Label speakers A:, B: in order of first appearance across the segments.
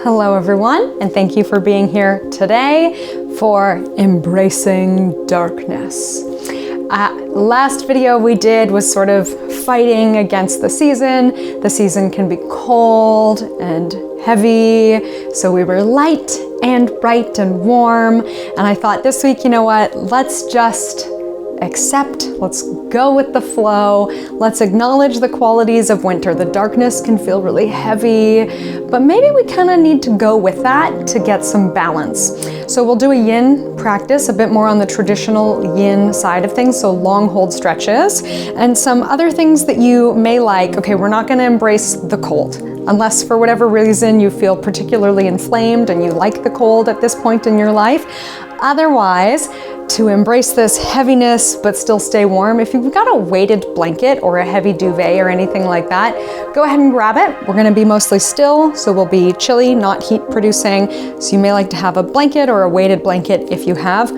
A: Hello everyone, and thank you for being here today for Embracing Darkness. Last video we did was sort of fighting against the season. The season can be cold and heavy, so we were light and bright and warm. And I thought this week, you know what, let's just accept, let's go with the flow. Let's acknowledge the qualities of winter. The darkness can feel really heavy, but maybe we kind of need to go with that to get some balance. So we'll do a yin practice, a bit more on the traditional yin side of things, so long hold stretches, and some other things that you may like. Okay, we're not going to embrace the cold, unless for whatever reason you feel particularly inflamed and you like the cold at this point in your life. Otherwise, to embrace this heaviness but still stay warm, if you've got a weighted blanket or a heavy duvet or anything like that, go ahead and grab it. We're gonna be mostly still, so we'll be chilly, not heat producing. So you may like to have a blanket or a weighted blanket if you have.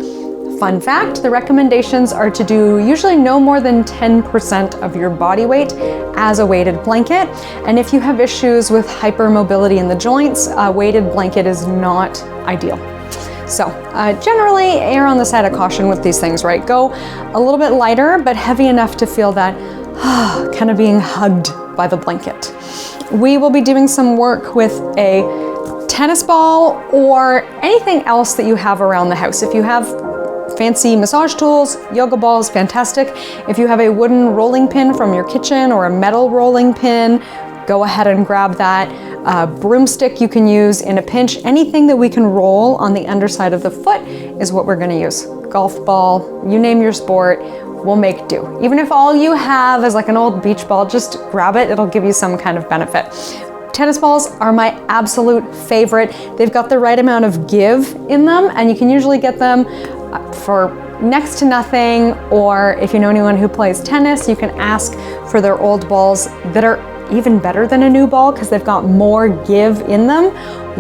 A: Fun fact, the recommendations are to do usually no more than 10% of your body weight as a weighted blanket. And if you have issues with hypermobility in the joints, a weighted blanket is not ideal. So generally err on the side of caution with these things, right? Go a little bit lighter, but heavy enough to feel that kind of being hugged by the blanket. We will be doing some work with a tennis ball or anything else that you have around the house. If you have fancy massage tools, yoga balls, fantastic. If you have a wooden rolling pin from your kitchen or a metal rolling pin, go ahead and grab that. Broomstick you can use in a pinch. Anything that we can roll on the underside of the foot is what we're gonna use. Golf ball, you name your sport, we'll make do. Even if all you have is like an old beach ball, just grab it, it'll give you some kind of benefit. Tennis balls are my absolute favorite. They've got the right amount of give in them, and you can usually get them for next to nothing, or if you know anyone who plays tennis, you can ask for their old balls that are even better than a new ball because they've got more give in them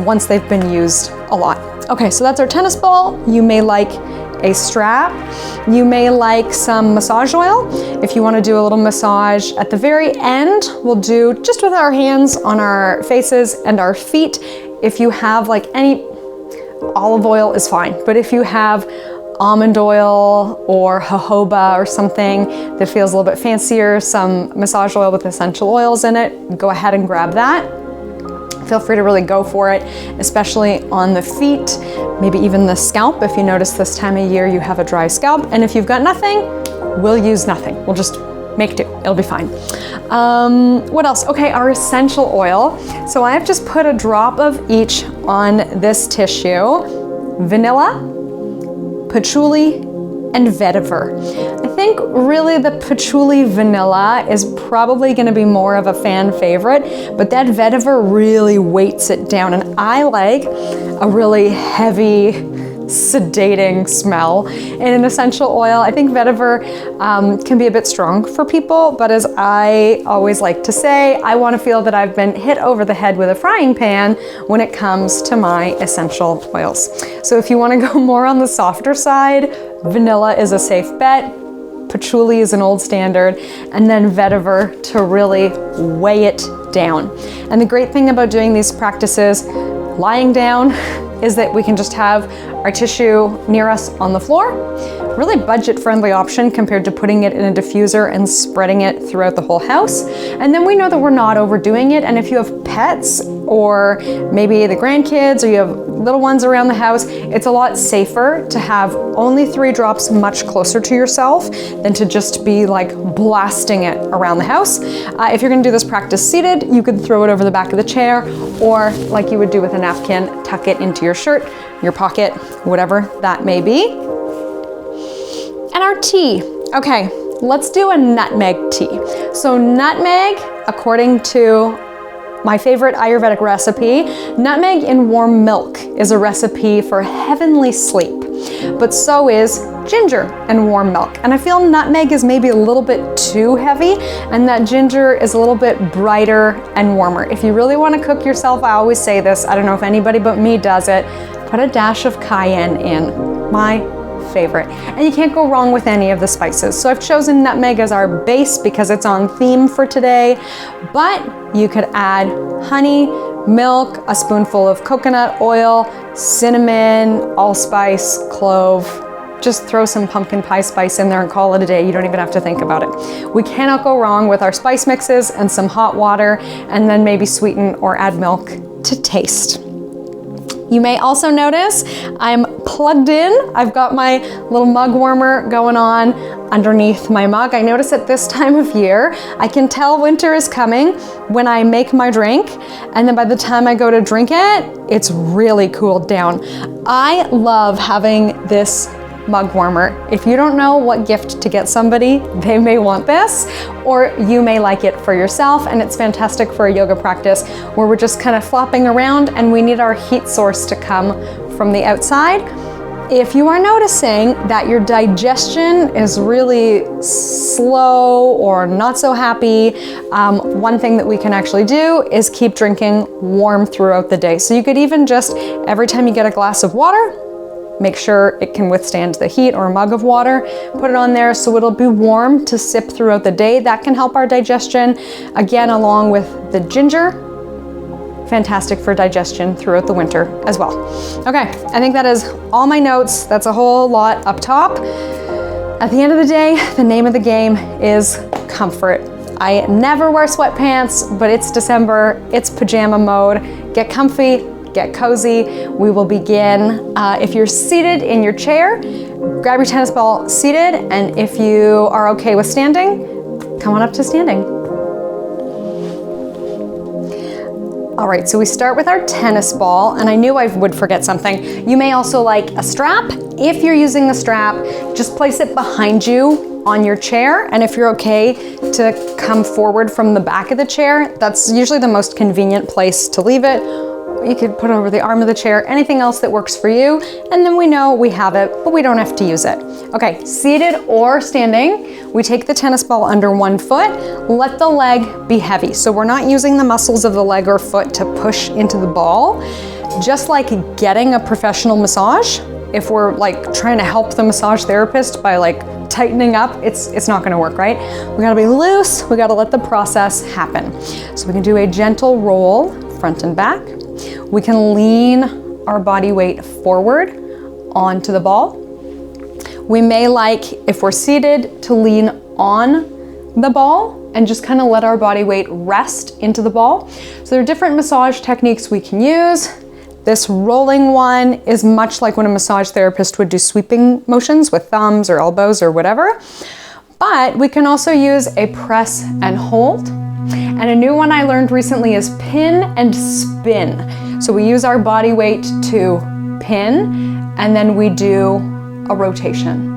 A: once they've been used a lot. Okay, so that's our tennis ball. You may like a strap. You may like some massage oil. If you want to do a little massage at the very end, we'll do just with our hands on our faces and our feet. If you have like any olive oil is fine, but if you have almond oil or jojoba or something that feels a little bit fancier, some massage oil with essential oils in it, go ahead and grab that. Feel free to really go for it, especially on the feet, maybe even the scalp if you notice this time of year you have a dry scalp. And if you've got nothing, we'll use nothing. We'll just make do, it'll be fine. What else? Okay, our essential oil. So I have just put a drop of each on this tissue. Vanilla, patchouli, and vetiver. I think really the patchouli vanilla is probably going to be more of a fan favorite, but that vetiver really weights it down, and I like a really heavy, sedating smell. In an essential oil, I think vetiver can be a bit strong for people, but as I always like to say, I want to feel that I've been hit over the head with a frying pan when it comes to my essential oils. So if you want to go more on the softer side, vanilla is a safe bet, patchouli is an old standard, and then vetiver to really weigh it down. And the great thing about doing these practices lying down is that we can just have our tissue near us on the floor. Really budget-friendly option compared to putting it in a diffuser and spreading it throughout the whole house. And then we know that we're not overdoing it. And if you have pets or maybe the grandkids or you have little ones around the house, it's a lot safer to have only 3 drops much closer to yourself than to just be like blasting it around the house. If you're gonna do this practice seated, you could throw it over the back of the chair, or like you would do with a napkin, tuck it into your shirt, your pocket, whatever that may be. And our tea. Okay, let's do a nutmeg tea. So nutmeg, according to my favorite Ayurvedic recipe, nutmeg in warm milk is a recipe for heavenly sleep, but so is ginger in warm milk. And I feel nutmeg is maybe a little bit too heavy, and that ginger is a little bit brighter and warmer. If you really want to cook yourself, I always say this, I don't know if anybody but me does it, put a dash of cayenne in. My favorite. And you can't go wrong with any of the spices. So I've chosen nutmeg as our base because it's on theme for today, but you could add honey, milk, a spoonful of coconut oil, cinnamon, allspice, clove. Just throw some pumpkin pie spice in there and call it a day. You don't even have to think about it. We cannot go wrong with our spice mixes and some hot water, and then maybe sweeten or add milk to taste. You may also notice I'm plugged in. I've got my little mug warmer going on underneath my mug. I notice at this time of year, I can tell winter is coming when I make my drink, and then by the time I go to drink it, it's really cooled down. I love having this mug warmer. If you don't know what gift to get somebody, they may want this, or you may like it for yourself, and it's fantastic for a yoga practice where we're just kind of flopping around and we need our heat source to come from the outside. If you are noticing that your digestion is really slow or not so happy, one thing that we can actually do is keep drinking warm throughout the day. So you could even just, every time you get a glass of water, make sure it can withstand the heat, or a mug of water, put it on there so it'll be warm to sip throughout the day. That can help our digestion. Again, along with the ginger, fantastic for digestion throughout the winter as well. Okay, I think that is all my notes. That's a whole lot up top. At the end of the day, the name of the game is comfort. I never wear sweatpants, but it's December, it's pajama mode. Get comfy, get cozy. We will begin. If you're seated in your chair, grab your tennis ball seated, and if you are okay with standing, come on up to standing. All right, so we start with our tennis ball, and I knew I would forget something. You may also like a strap. If you're using a strap, just place it behind you on your chair, and if you're okay to come forward from the back of the chair, that's usually the most convenient place to leave it. You could put it over the arm of the chair, anything else that works for you, and then we know we have it, but we don't have to use it. Okay, seated or standing, we take the tennis ball under one foot, let the leg be heavy. So we're not using the muscles of the leg or foot to push into the ball. Just like getting a professional massage, if we're like trying to help the massage therapist by like tightening up, it's not gonna work, right? We gotta be loose, we gotta let the process happen. So we can do a gentle roll, front and back. We can lean our body weight forward onto the ball. We may like, if we're seated, to lean on the ball and just kind of let our body weight rest into the ball. So there are different massage techniques we can use. This rolling one is much like when a massage therapist would do sweeping motions with thumbs or elbows or whatever. But we can also use a press and hold. And a new one I learned recently is pin and spin. So we use our body weight to pin, and then we do a rotation.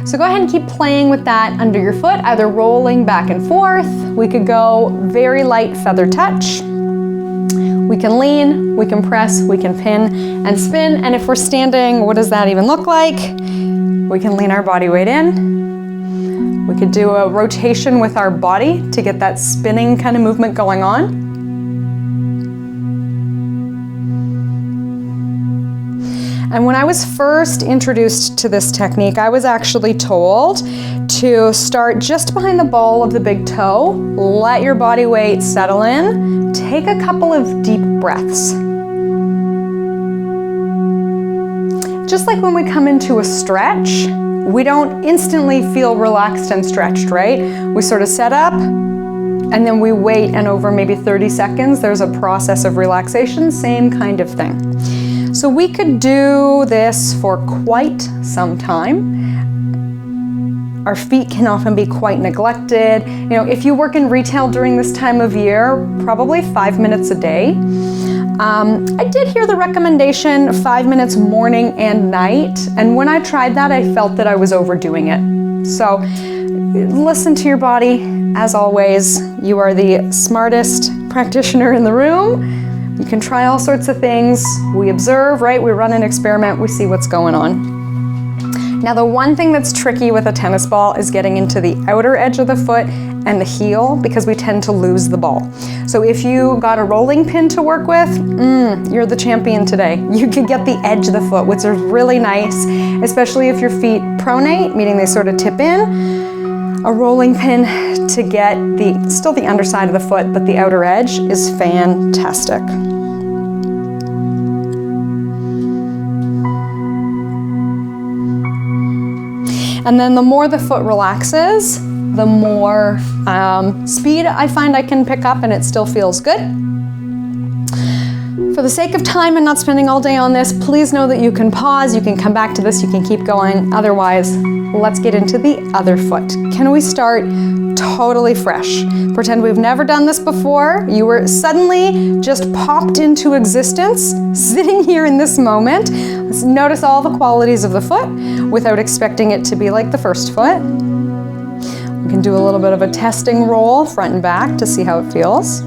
A: So go ahead and keep playing with that under your foot, either rolling back and forth. We could go very light feather touch. We can lean, we can press, we can pin and spin. And if we're standing, what does that even look like? We can lean our body weight in. We could do a rotation with our body to get that spinning kind of movement going on. And when I was first introduced to this technique, I was actually told to start just behind the ball of the big toe, let your body weight settle in, take a couple of deep breaths. Just like when we come into a stretch, we don't instantly feel relaxed and stretched, right? We sort of set up and then we wait, and over maybe 30 seconds, there's a process of relaxation, same kind of thing. So we could do this for quite some time. Our feet can often be quite neglected. You know, if you work in retail during this time of year, probably 5 minutes a day. I did hear the recommendation 5 minutes morning and night, and when I tried that, I felt that I was overdoing it. So listen to your body. As always, you are the smartest practitioner in the room. You can try all sorts of things. We observe, right? We run an experiment, we see what's going on. Now, the one thing that's tricky with a tennis ball is getting into the outer edge of the foot and the heel, because we tend to lose the ball. So if you got a rolling pin to work with, you're the champion today. You can get the edge of the foot, which is really nice, especially if your feet pronate, meaning they sort of tip in. A rolling pin to get still the underside of the foot, but the outer edge is fantastic. And then the more the foot relaxes, the more speed I find I can pick up, and it still feels good. For the sake of time and not spending all day on this, please know that you can pause, you can come back to this, you can keep going. Otherwise, let's get into the other foot. Can we start totally fresh? Pretend we've never done this before. You were suddenly just popped into existence, sitting here in this moment. Let's notice all the qualities of the foot without expecting it to be like the first foot. We can do a little bit of a testing roll, front and back, to see how it feels.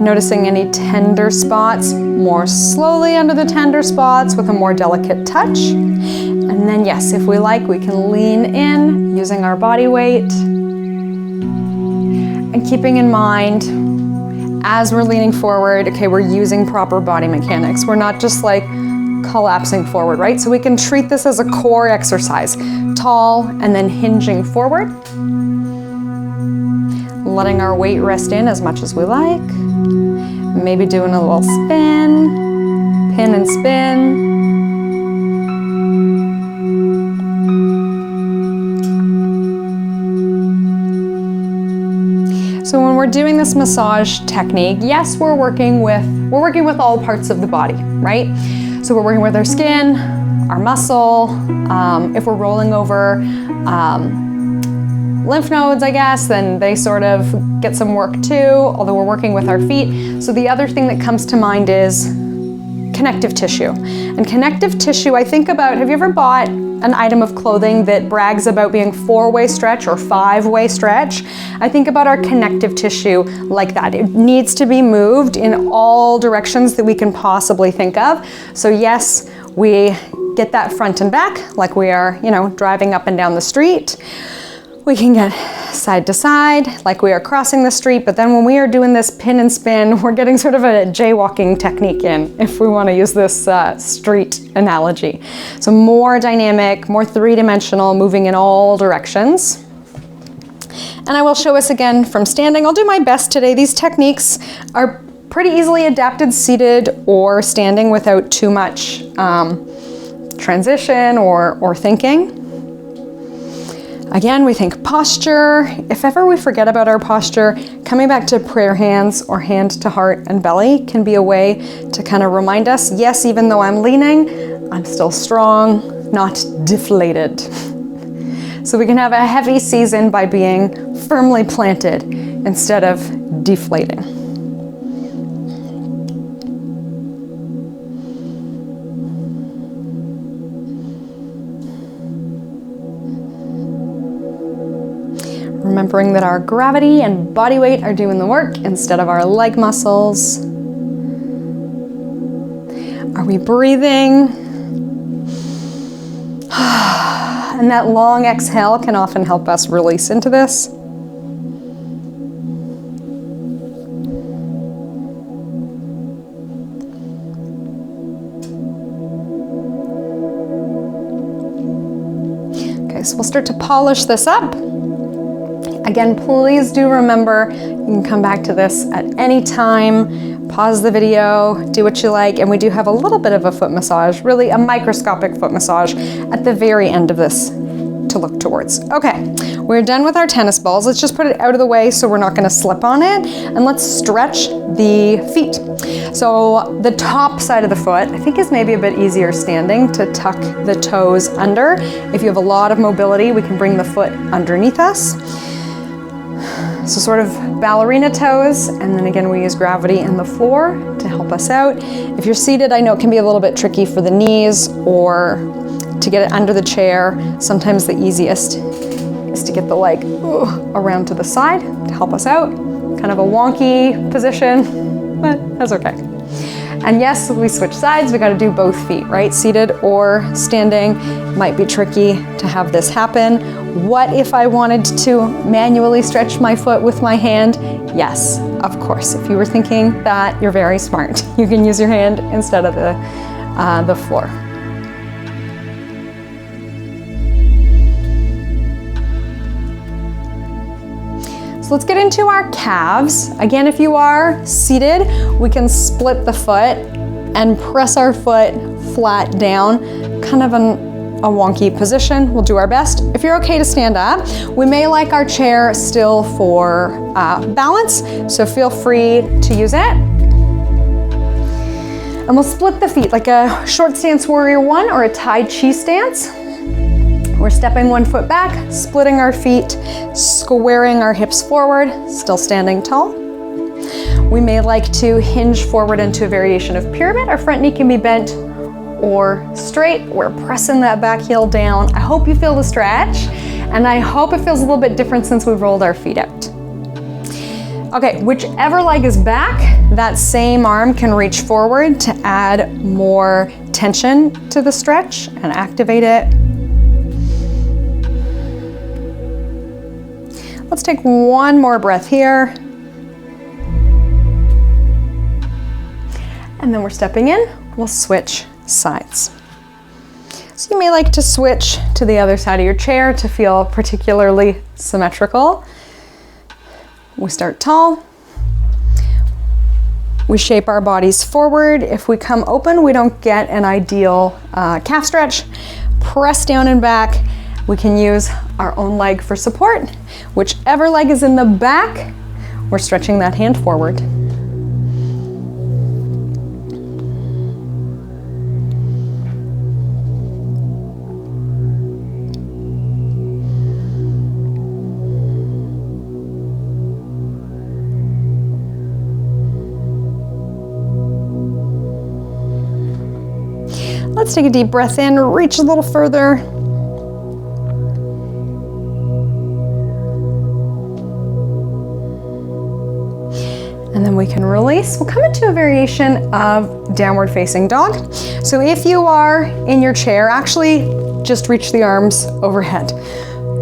A: Noticing any tender spots, more slowly under the tender spots with a more delicate touch. And then yes, if we like, we can lean in using our body weight. And keeping in mind, as we're leaning forward, okay, we're using proper body mechanics. We're not just like collapsing forward, right? So we can treat this as a core exercise. Tall and then hinging forward. Letting our weight rest in as much as we like. Maybe doing a little spin, pin and spin. So when we're doing this massage technique, yes, we're working with all parts of the body, right? So we're working with our skin, our muscle, if we're rolling over lymph nodes, I guess, then they sort of get some work too, although we're working with our feet. So the other thing that comes to mind is connective tissue. And connective tissue, I think about, have you ever bought an item of clothing that brags about being 4-way stretch or 5-way stretch? I think about our connective tissue like that. It needs to be moved in all directions that we can possibly think of. So yes, we get that front and back like we are, driving up and down the street. We can get side to side like we are crossing the street, but then when we are doing this pin and spin, we're getting sort of a jaywalking technique in, if we want to use this street analogy. So more dynamic, more three-dimensional, moving in all directions. And I will show us again from standing. I'll do my best today. These techniques are pretty easily adapted seated or standing without too much transition or thinking. Again, we think posture. If ever we forget about our posture, coming back to prayer hands or hand to heart and belly can be a way to kind of remind us, yes, even though I'm leaning, I'm still strong, not deflated. So we can have a heavy season by being firmly planted instead of deflating. Remembering that our gravity and body weight are doing the work instead of our leg muscles. Are we breathing? And that long exhale can often help us release into this. Okay, so we'll start to polish this up. Again, please do remember, you can come back to this at any time, pause the video, do what you like, and we do have a little bit of a foot massage, really a microscopic foot massage at the very end of this to look towards. Okay, we're done with our tennis balls. Let's just put it out of the way so we're not gonna slip on it, and let's stretch the feet. So the top side of the foot, I think, is maybe a bit easier standing to tuck the toes under. If you have a lot of mobility, we can bring the foot underneath us. So sort of ballerina toes, and then again we use gravity and the floor to help us out. If you're seated, I know it can be a little bit tricky for the knees or to get it under the chair. Sometimes the easiest is to get the leg around to the side to help us out. Kind of a wonky position, but that's okay. And yes, we switch sides. We got to do both feet, right? Seated or standing. Might be tricky to have this happen. What if I wanted to manually stretch my foot with my hand? Yes, of course. If you were thinking that, you're very smart. You can use your hand instead of the floor. So let's get into our calves. Again, if you are seated, we can split the foot and press our foot flat down, kind of a wonky position. We'll do our best. If you're okay to stand up, we may like our chair still for balance, so feel free to use it. And we'll split the feet like a short stance warrior one or a Tai Chi stance. We're stepping one foot back, splitting our feet, squaring our hips forward, still standing tall. We may like to hinge forward into a variation of pyramid. Our front knee can be bent or straight. We're pressing that back heel down. I hope you feel the stretch, and I hope it feels a little bit different since we've rolled our feet out. Okay, whichever leg is back, that same arm can reach forward to add more tension to the stretch and activate it. Let's take one more breath here. And then we're stepping in. We'll switch sides. So you may like to switch to the other side of your chair to feel particularly symmetrical. We start tall. We shape our bodies forward. If we come open, we don't get an ideal calf stretch. Press down and back. We can use our own leg for support. Whichever leg is in the back, we're stretching that hand forward. Let's take a deep breath in, reach a little further. And then we can release. We'll come into a variation of downward facing dog. So if you are in your chair, actually just reach the arms overhead.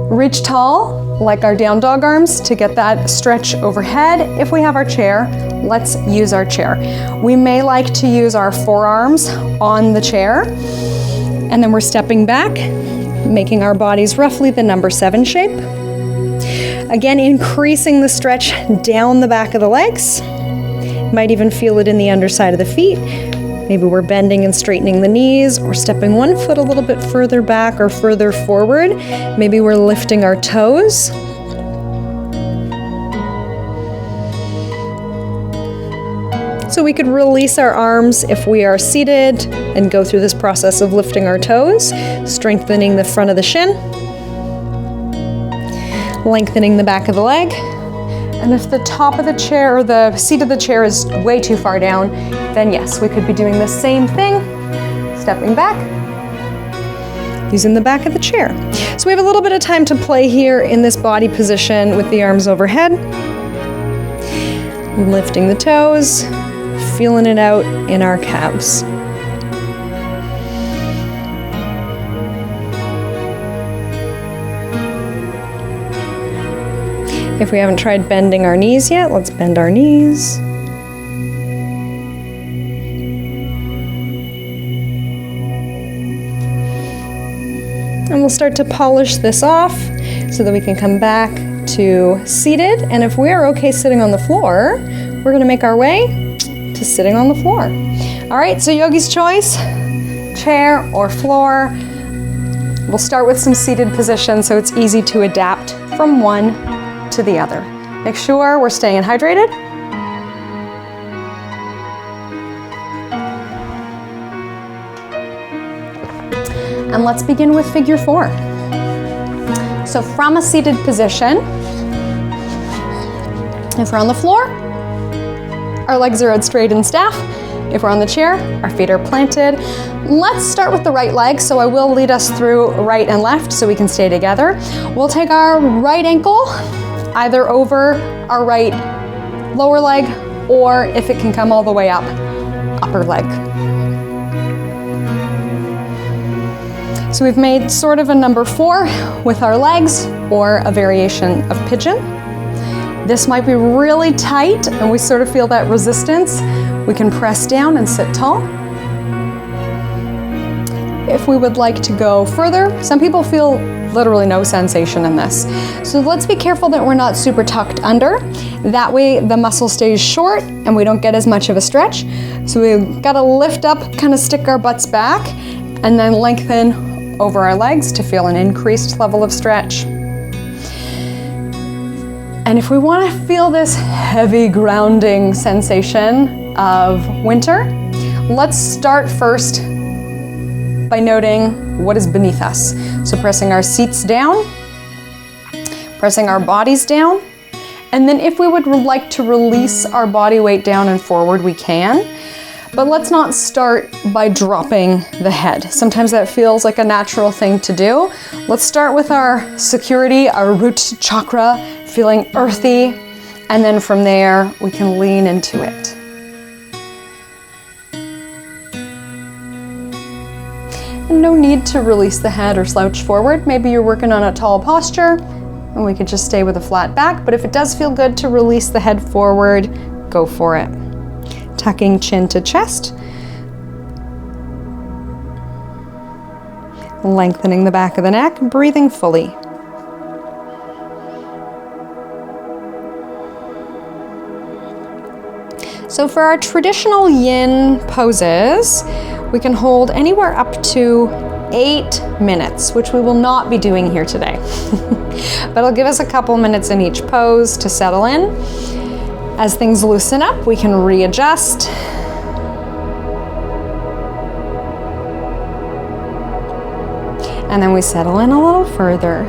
A: Reach tall, like our down dog arms, to get that stretch overhead. If we have our chair, let's use our chair. We may like to use our forearms on the chair, and then we're stepping back, making our bodies roughly the number 7 shape. Again, increasing the stretch down the back of the legs. Might even feel it in the underside of the feet. Maybe we're bending and straightening the knees, or stepping one foot a little bit further back or further forward. Maybe we're lifting our toes. So we could release our arms if we are seated and go through this process of lifting our toes, strengthening the front of the shin, lengthening the back of the leg. And if the top of the chair or the seat of the chair is way too far down, then yes, we could be doing the same thing, stepping back, using the back of the chair. So we have a little bit of time to play here in this body position with the arms overhead, lifting the toes, feeling it out in our calves. If we haven't tried bending our knees yet, let's bend our knees. And we'll start to polish this off so that we can come back to seated. And if we're okay sitting on the floor, we're gonna make our way to sitting on the floor. All right, so yogi's choice, chair or floor. We'll start with some seated position so it's easy to adapt from one to the other. Make sure we're staying hydrated. And let's begin with figure 4. So from a seated position, if we're on the floor, our legs are out straight and staff. If we're on the chair, our feet are planted. Let's start with the right leg, so I will lead us through right and left so we can stay together. We'll take our right ankle either over our right lower leg, or if it can come all the way up upper leg. So we've made sort of a number 4 with our legs, or a variation of pigeon. This might be really tight and we sort of feel that resistance. We can press down and sit tall. If we would like to go further, some people feel literally no sensation in this. So let's be careful that we're not super tucked under. That way the muscle stays short and we don't get as much of a stretch. So we've got to lift up, kind of stick our butts back, and then lengthen over our legs to feel an increased level of stretch. And if we want to feel this heavy grounding sensation of winter, let's start first by noting what is beneath us. So pressing our seats down, pressing our bodies down, and then if we would like to release our body weight down and forward, we can. But let's not start by dropping the head. Sometimes that feels like a natural thing to do. Let's start with our security, our root chakra, feeling earthy, and then from there we can lean into it. And no need to release the head or slouch forward. Maybe you're working on a tall posture and we could just stay with a flat back, but if it does feel good to release the head forward, go for it. Tucking chin to chest. Lengthening the back of the neck, breathing fully. So for our traditional yin poses, we can hold anywhere up to 8 minutes, which we will not be doing here today. But it'll give us a couple minutes in each pose to settle in. As things loosen up, we can readjust. And then we settle in a little further.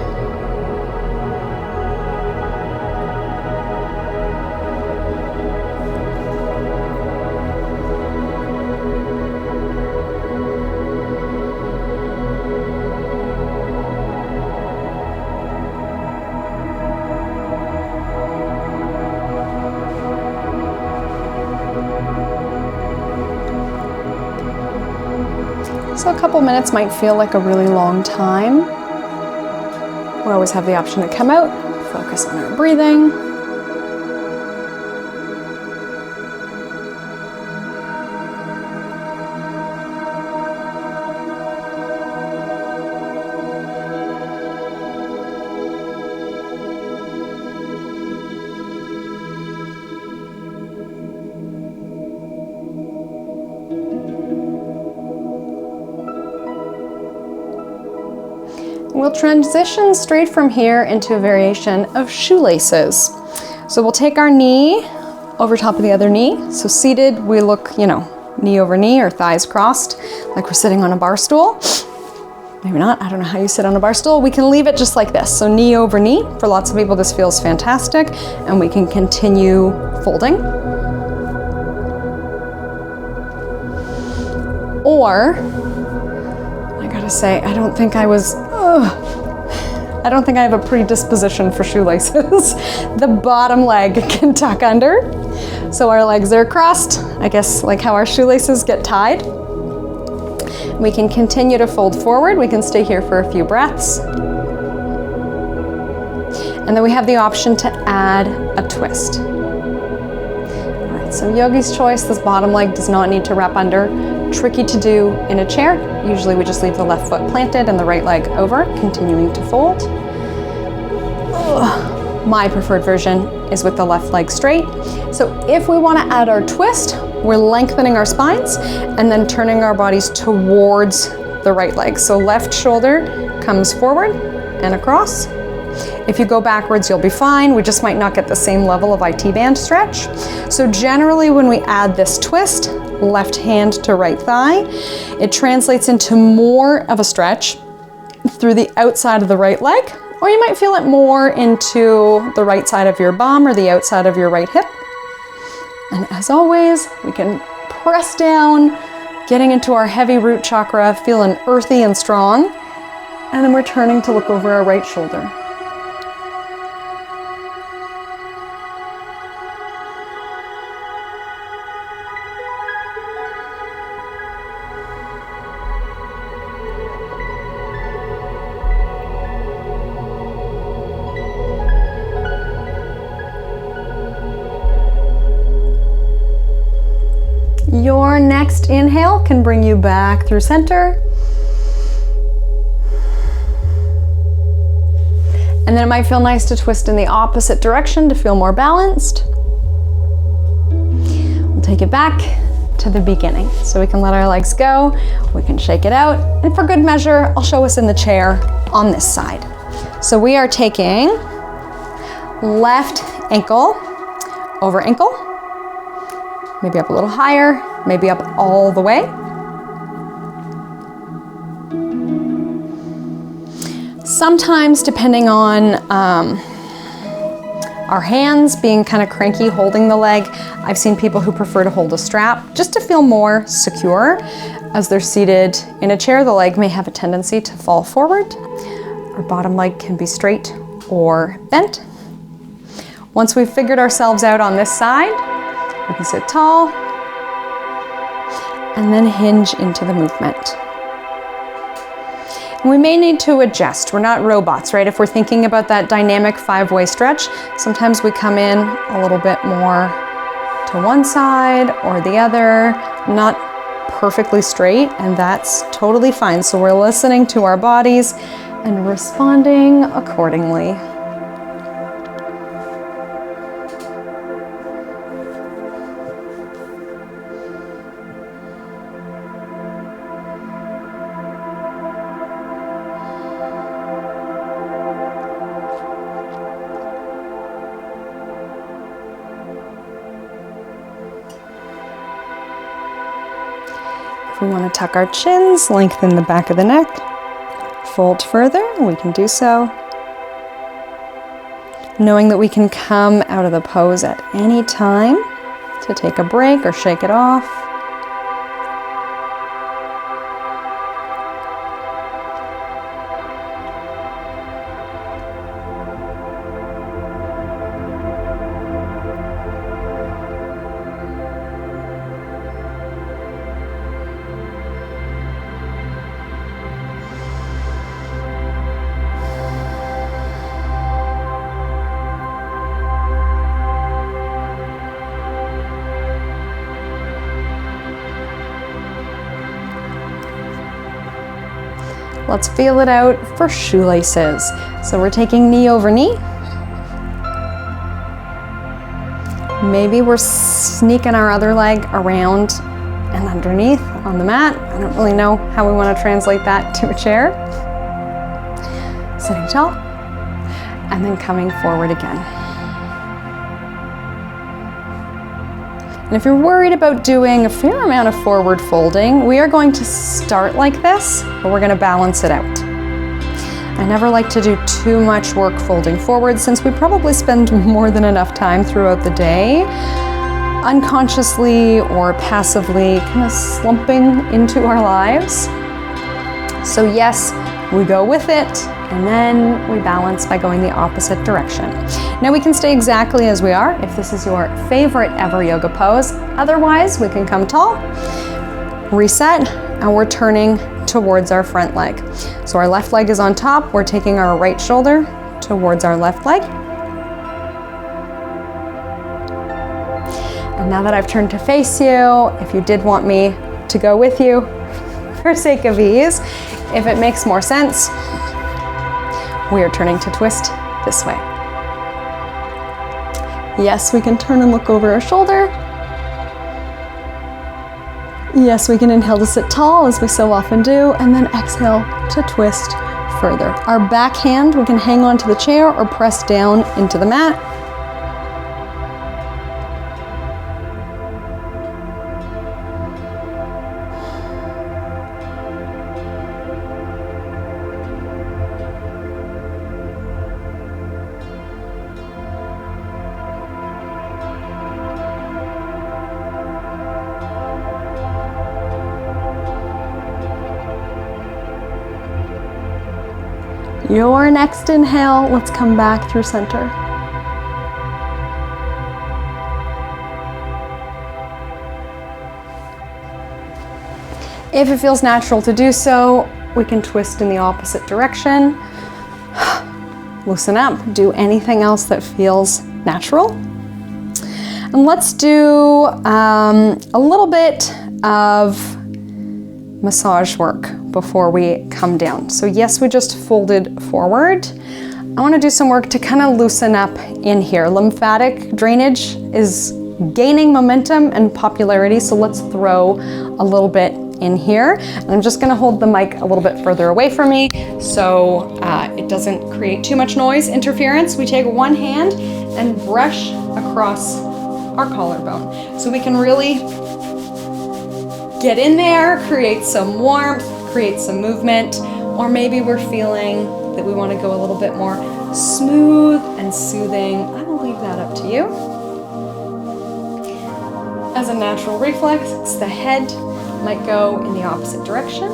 A: So a couple minutes might feel like a really long time. We always have the option to come out, focus on our breathing. We'll transition straight from here into a variation of shoelaces. So we'll take our knee over top of the other knee. So seated, we look, knee over knee or thighs crossed, like we're sitting on a bar stool. Maybe not, I don't know how you sit on a bar stool. We can leave it just like this. So knee over knee. For lots of people, this feels fantastic. And we can continue folding. Or, I gotta say, I don't think I have a predisposition for shoelaces. The bottom leg can tuck under. So our legs are crossed, I guess like how our shoelaces get tied. We can continue to fold forward. We can stay here for a few breaths. And then we have the option to add a twist. All right, so yogi's choice, this bottom leg does not need to wrap under. Tricky to do in a chair. Usually we just leave the left foot planted and the right leg over, continuing to fold. My preferred version is with the left leg straight. So if we want to add our twist, we're lengthening our spines and then turning our bodies towards the right leg. So left shoulder comes forward and across. If you go backwards, you'll be fine. We just might not get the same level of IT band stretch. So generally when we add this twist, left hand to right thigh, it translates into more of a stretch through the outside of the right leg, or you might feel it more into the right side of your bum or the outside of your right hip. And as always, we can press down, getting into our heavy root chakra, feeling earthy and strong, and then we're turning to look over our right shoulder. next inhale can bring you back through center. And then it might feel nice to twist in the opposite direction to feel more balanced. We'll take it back to the beginning. So we can let our legs go, we can shake it out, and for good measure, I'll show us in the chair on this side. So we are taking left ankle over ankle, maybe up a little higher, maybe up all the way. Sometimes, depending on our hands being kind of cranky holding the leg, I've seen people who prefer to hold a strap just to feel more secure. As they're seated in a chair, the leg may have a tendency to fall forward. Our bottom leg can be straight or bent. Once we've figured ourselves out on this side, we can sit tall and then hinge into the movement. We may need to adjust. We're not robots, right? If we're thinking about that dynamic 5-way stretch, sometimes we come in a little bit more to one side or the other, not perfectly straight, and that's totally fine. So we're listening to our bodies and responding accordingly. We want to tuck our chins, lengthen the back of the neck, fold further, we can do so. Knowing that we can come out of the pose at any time to take a break or shake it off. Let's feel it out for shoelaces. So we're taking knee over knee. Maybe we're sneaking our other leg around and underneath on the mat. I don't really know how we want to translate that to a chair. Sitting tall and then coming forward again. And if you're worried about doing a fair amount of forward folding, we are going to start like this, but we're going to balance it out. I never like to do too much work folding forward since we probably spend more than enough time throughout the day unconsciously or passively kind of slumping into our lives. So yes, we go with it and then we balance by going the opposite direction. Now we can stay exactly as we are if this is your favorite ever yoga pose. Otherwise, we can come tall, reset, and we're turning towards our front leg. So our left leg is on top, we're taking our right shoulder towards our left leg. And now that I've turned to face you, if you did want me to go with you, for sake of ease, if it makes more sense, we are turning to twist this way. Yes, we can turn and look over our shoulder. Yes, we can inhale to sit tall as we so often do, and then exhale to twist further. Our back hand, we can hang on to the chair or press down into the mat. Your next inhale, let's come back through center. If it feels natural to do so, we can twist in the opposite direction. Loosen up, do anything else that feels natural. And let's do a little bit of massage work before we come down. So yes, we just folded forward. I want to do some work to kind of loosen up in here. Lymphatic drainage is gaining momentum and popularity, so let's throw a little bit in here. And I'm just going to hold the mic a little bit further away from me so it doesn't create too much noise interference. We take one hand and brush across our collarbone so we can really get in there, create some warmth, create some movement, or maybe we're feeling that we want to go a little bit more smooth and soothing. I will leave that up to you. As a natural reflex, the head might go in the opposite direction.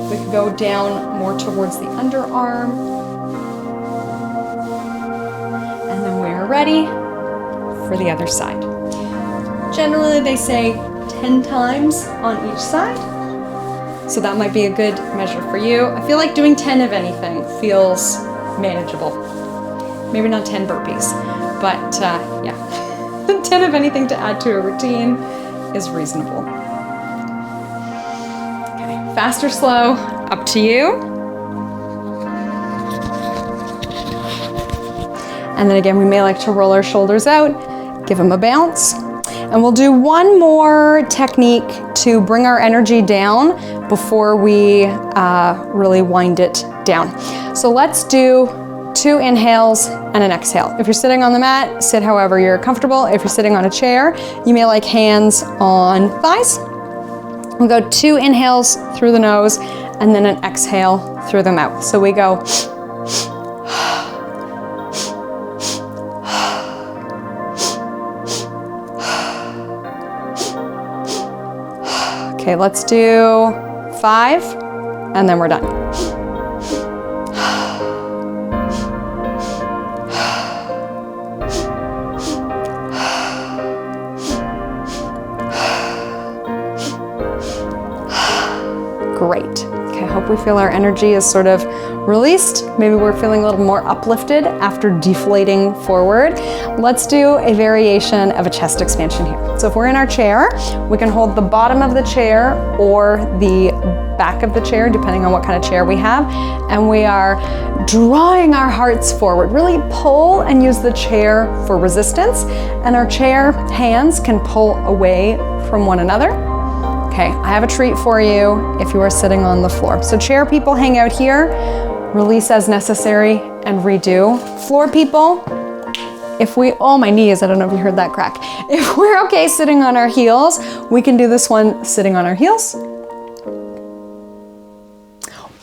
A: We could go down more towards the underarm. And then we are ready for the other side. Generally, they say 10 times on each side. So that might be a good measure for you. I feel like doing 10 of anything feels manageable. Maybe not 10 burpees, but yeah. 10 of anything to add to a routine is reasonable. Okay, fast or slow, up to you. And then again, we may like to roll our shoulders out, give them a bounce. And we'll do one more technique to bring our energy down before we really wind it down. So let's do 2 inhales and an exhale. If you're sitting on the mat, sit however you're comfortable. If you're sitting on a chair, you may like hands on thighs. We'll go 2 inhales through the nose and then an exhale through the mouth. So we go okay, let's do 5 and then we're done. Great. Okay, I hope we feel our energy is sort of released. Maybe we're feeling a little more uplifted after deflating forward. Let's do a variation of a chest expansion here. So if we're in our chair, we can hold the bottom of the chair or the back of the chair, depending on what kind of chair we have. And we are drawing our hearts forward. Really pull and use the chair for resistance. And our chair hands can pull away from one another. Okay, I have a treat for you if you are sitting on the floor. So chair people, hang out here, release as necessary, and redo. Floor people, if we, oh my knees, I don't know if you heard that crack. If we're okay sitting on our heels, we can do this one sitting on our heels.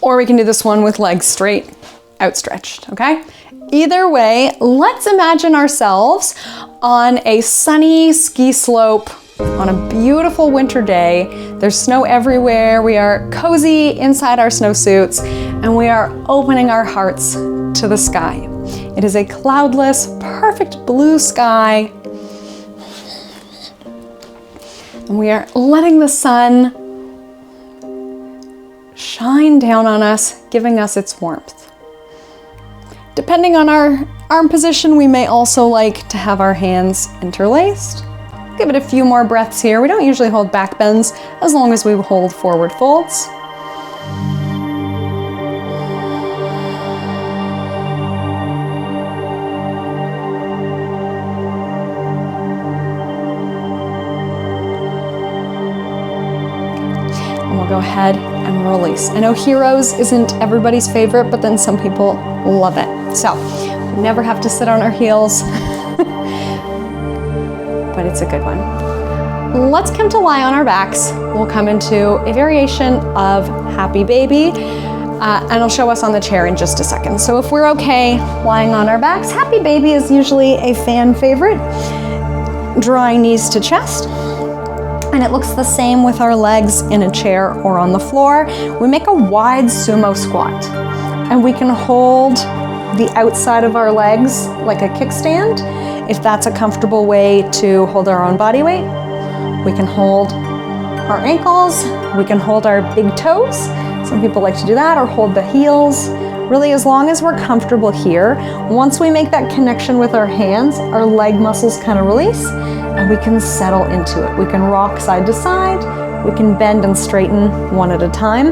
A: Or we can do this one with legs straight, outstretched, okay? Either way, let's imagine ourselves on a sunny ski slope on a beautiful winter day. There's snow everywhere. We are cozy inside our snowsuits and we are opening our hearts to the sky. It is a cloudless, perfect blue sky. And we are letting the sun shine down on us, giving us its warmth. Depending on our arm position, we may also like to have our hands interlaced. Give it a few more breaths here. We don't usually hold back bends as long as we hold forward folds. And we'll go ahead and release. I know heroes isn't everybody's favorite, but then some people love it. So we never have to sit on our heels. But it's a good one. Let's come to lie on our backs. We'll come into a variation of Happy Baby, and I'll show us on the chair in just a second. So if we're okay lying on our backs, Happy Baby is usually a fan favorite. Drawing knees to chest. And it looks the same with our legs in a chair or on the floor. We make a wide sumo squat, and we can hold the outside of our legs like a kickstand. If that's a comfortable way to hold our own body weight, we can hold our ankles, we can hold our big toes. Some people like to do that, or hold the heels. Really, as long as we're comfortable here, once we make that connection with our hands, our leg muscles kind of release and we can settle into it. We can rock side to side, We can bend and straighten one at a time.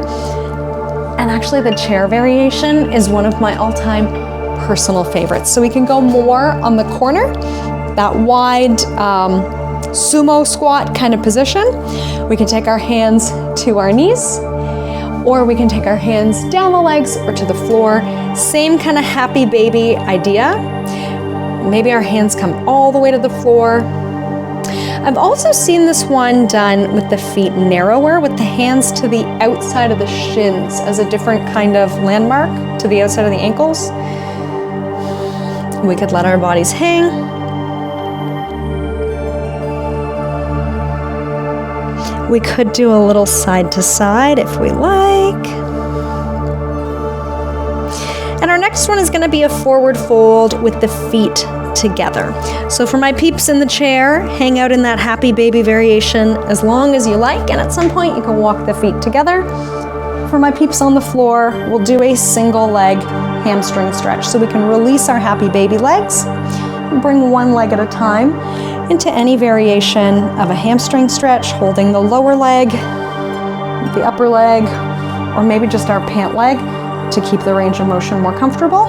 A: And actually the chair variation is one of my all-time personal favorites. So we can go more on the corner, that wide sumo squat kind of position. We can take our hands to our knees, or we can take our hands down the legs or to the floor. Same kind of happy baby idea. Maybe our hands come all the way to the floor. I've also seen this one done with the feet narrower, with the hands to the outside of the shins as a different kind of landmark to the outside of the ankles. We could let our bodies hang. We could do a little side to side if we like. And our next one is going to be a forward fold with the feet together. So for my peeps in the chair, hang out in that happy baby variation as long as you like, and at some point you can walk the feet together. For my peeps on the floor, we'll do a single leg hamstring stretch. So we can release our happy baby legs and bring one leg at a time into any variation of a hamstring stretch, holding the lower leg, the upper leg, or maybe just our pant leg to keep the range of motion more comfortable.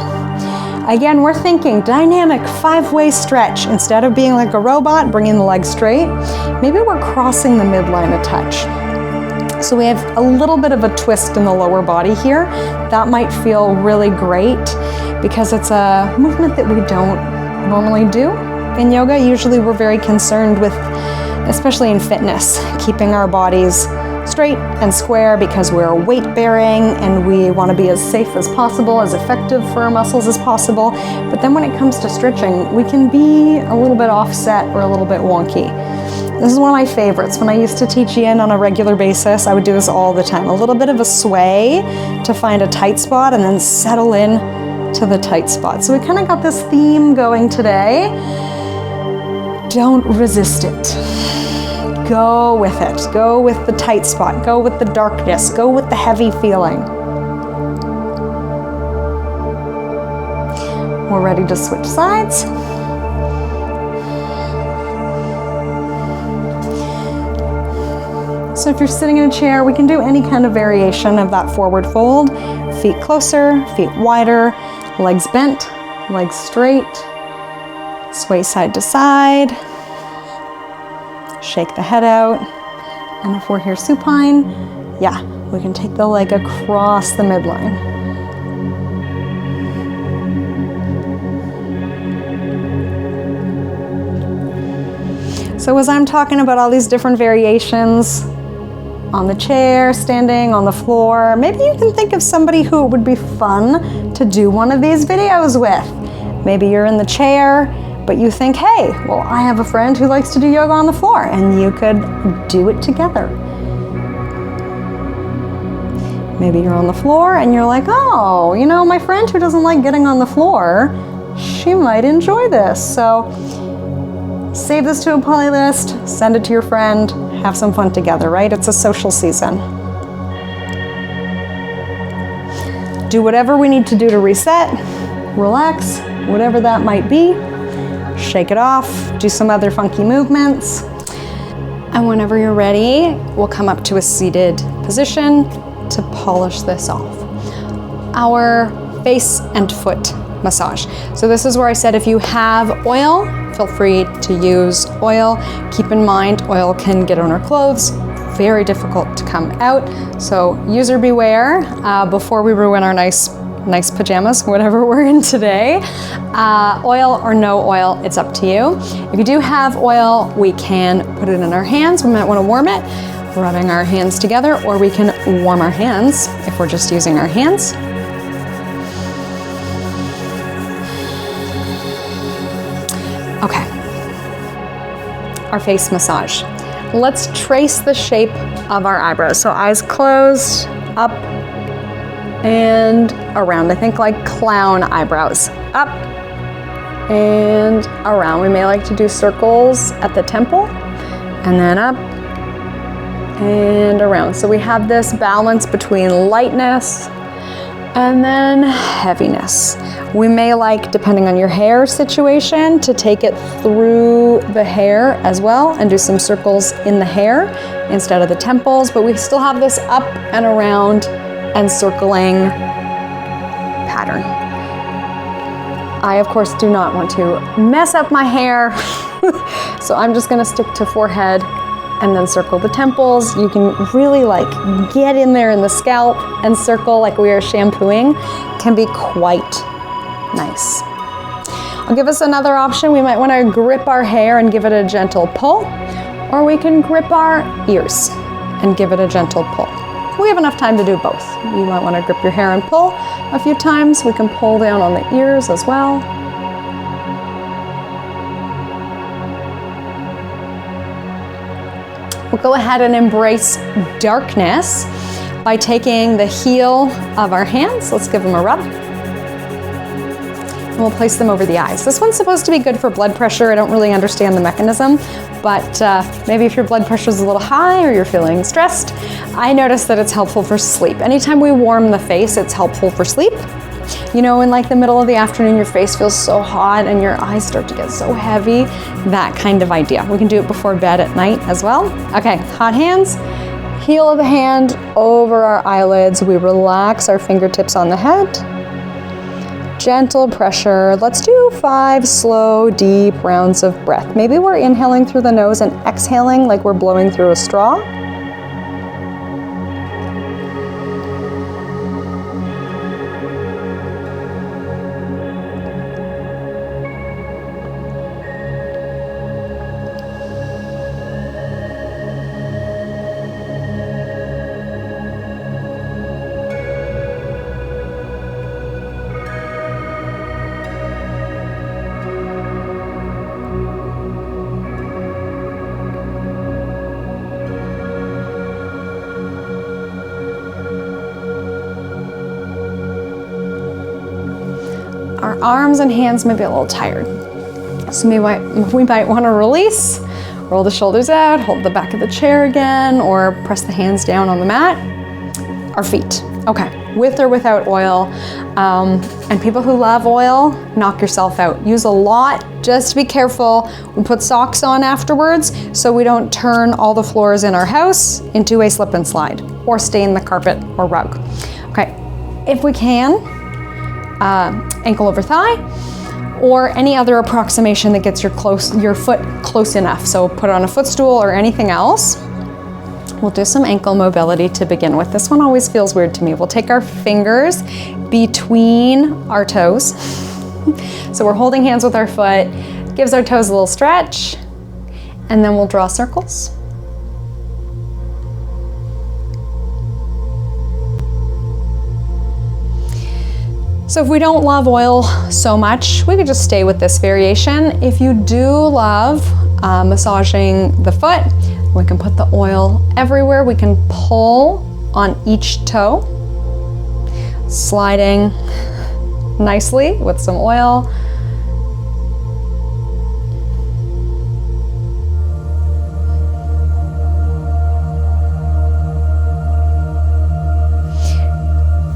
A: Again, we're thinking dynamic 5-way stretch. Instead of being like a robot, bringing the leg straight, maybe we're crossing the midline a touch. So we have a little bit of a twist in the lower body here. That might feel really great because it's a movement that we don't normally do. In yoga, usually we're very concerned with, especially in fitness, keeping our bodies straight and square because we're weight bearing and we want to be as safe as possible, as effective for our muscles as possible. But then when it comes to stretching, we can be a little bit offset or a little bit wonky. This is one of my favorites. When I used to teach yin on a regular basis, I would do this all the time. A little bit of a sway to find a tight spot and then settle in to the tight spot. So we kind of got this theme going today. Don't resist it. Go with it. Go with the tight spot. Go with the darkness. Go with the heavy feeling. We're ready to switch sides. So if you're sitting in a chair, we can do any kind of variation of that forward fold. Feet closer, feet wider, legs bent, legs straight. Sway side to side. Shake the head out. And if we're here supine, yeah, we can take the leg across the midline. So as I'm talking about all these different variations, on the chair, standing, on the floor, maybe you can think of somebody who it would be fun to do one of these videos with. Maybe you're in the chair, but you think, hey, well, I have a friend who likes to do yoga on the floor, and you could do it together. Maybe you're on the floor and you're like, oh, you know, my friend who doesn't like getting on the floor, she might enjoy this. So save this to a playlist, send it to your friend, have some fun together, right? It's a social season. Do whatever we need to do to reset, relax, whatever that might be. Shake it off, do some other funky movements. And whenever you're ready, we'll come up to a seated position to polish this off. Our face and foot massage. So this is where I said if you have oil, feel free to use oil. Keep in mind, oil can get on our clothes. Very difficult to come out. So user beware before we ruin our nice pajamas, whatever we're in today. Oil or no oil, it's up to you. If you do have oil, we can put it in our hands. We might want to warm it, rubbing our hands together, or we can warm our hands if we're just using our hands. Okay, our face massage. Let's trace the shape of our eyebrows. So eyes closed, up and around. I think like clown eyebrows. Up and around. We may like to do circles at the temple and then up and around. So we have this balance between lightness And then heaviness. We may like, depending on your hair situation, to take it through the hair as well and do some circles in the hair instead of the temples, but we still have this up and around and circling pattern. I, of course, do not want to mess up my hair, so I'm just gonna stick to forehead and then circle the temples. You can really like get in there in the scalp and circle like we are shampooing. Can be quite nice. I'll give us another option. We might want to grip our hair and give it a gentle pull, or we can grip our ears and give it a gentle pull. We have enough time to do both. You might want to grip your hair and pull a few times. We can pull down on the ears as well. We'll go ahead and embrace darkness by taking the heel of our hands. Let's give them a rub. And we'll place them over the eyes. This one's supposed to be good for blood pressure. I don't really understand the mechanism, but maybe if your blood pressure is a little high or you're feeling stressed, I notice that it's helpful for sleep. Anytime we warm the face, it's helpful for sleep. You know, in like the middle of the afternoon, your face feels so hot and your eyes start to get so heavy, that kind of idea. We can do it before bed at night as well. Okay, hot hands, heel of the hand over our eyelids. We relax our fingertips on the head. Gentle pressure. Let's do 5 slow, deep rounds of breath. Maybe we're inhaling through the nose and exhaling like we're blowing through a straw. Our arms and hands may be a little tired. So we might want to release, roll the shoulders out, hold the back of the chair again, or press the hands down on the mat. Our feet. Okay, with or without oil. And people who love oil, knock yourself out. Use a lot, just be careful. We put socks on afterwards so we don't turn all the floors in our house into a slip and slide or stain the carpet or rug. Okay, if we can, ankle over thigh, or any other approximation that gets your foot close enough. So put it on a footstool or anything else. We'll do some ankle mobility to begin with. This one always feels weird to me. We'll take our fingers between our toes. So we're holding hands with our foot, gives our toes a little stretch, and then we'll draw circles. So if we don't love oil so much, we could just stay with this variation. If you do love massaging the foot, we can put the oil everywhere. We can pull on each toe, sliding nicely with some oil.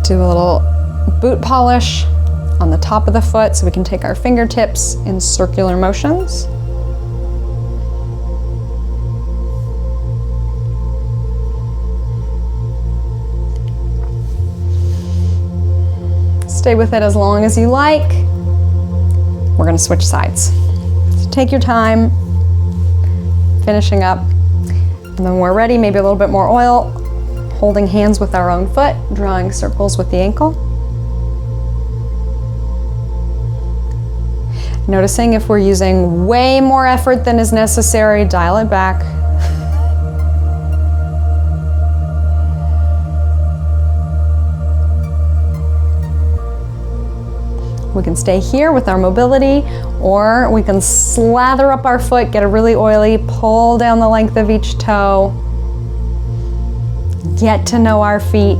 A: Do a little boot polish on the top of the foot so we can take our fingertips in circular motions. Stay with it as long as you like. We're going to switch sides. So take your time finishing up, and then when we're ready, maybe a little bit more oil, holding hands with our own foot, drawing circles with the ankle. Noticing if we're using way more effort than is necessary, dial it back. We can stay here with our mobility, or we can slather up our foot, get it really oily, pull down the length of each toe, get to know our feet.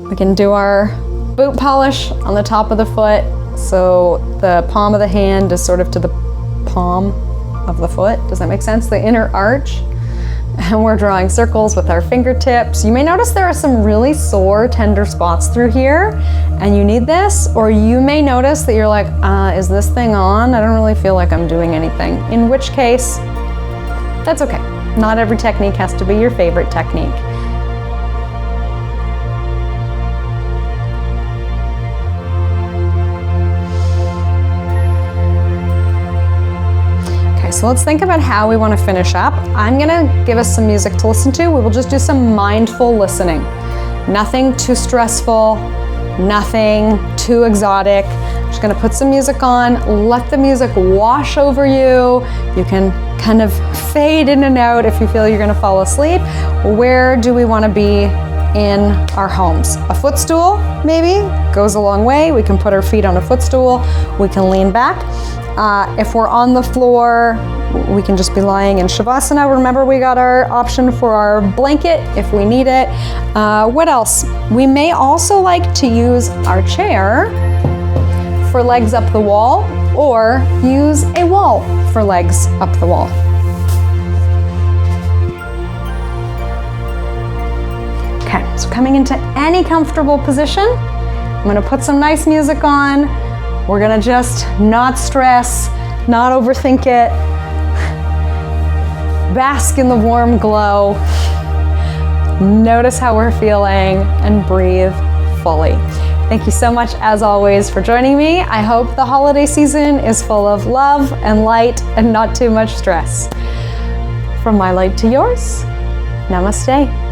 A: We can do our boot polish on the top of the foot, so the palm of the hand is sort of to the palm of the foot. Does that make sense? The inner arch. And we're drawing circles with our fingertips. You may notice there are some really sore, tender spots through here, and you need this, or you may notice that you're like, is this thing on? I don't really feel like I'm doing anything. In which case, that's okay. Not every technique has to be your favorite technique. So let's think about how we want to finish up. I'm gonna give us some music to listen to. We will just do some mindful listening. Nothing too stressful, nothing too exotic. Just gonna put some music on, let the music wash over you. You can kind of fade in and out if you feel you're gonna fall asleep. Where do we want to be in our homes? A footstool, maybe, goes a long way. We can put our feet on a footstool. We can lean back. If we're on the floor, we can just be lying in Shavasana. Remember, we got our option for our blanket if we need it. What else? We may also like to use our chair for legs up the wall, or use a wall for legs up the wall. Okay, so coming into any comfortable position, I'm gonna put some nice music on. We're gonna just not stress, not overthink it, bask in the warm glow, notice how we're feeling, and breathe fully. Thank you so much, as always, for joining me. I hope the holiday season is full of love and light and not too much stress. From my light to yours, namaste.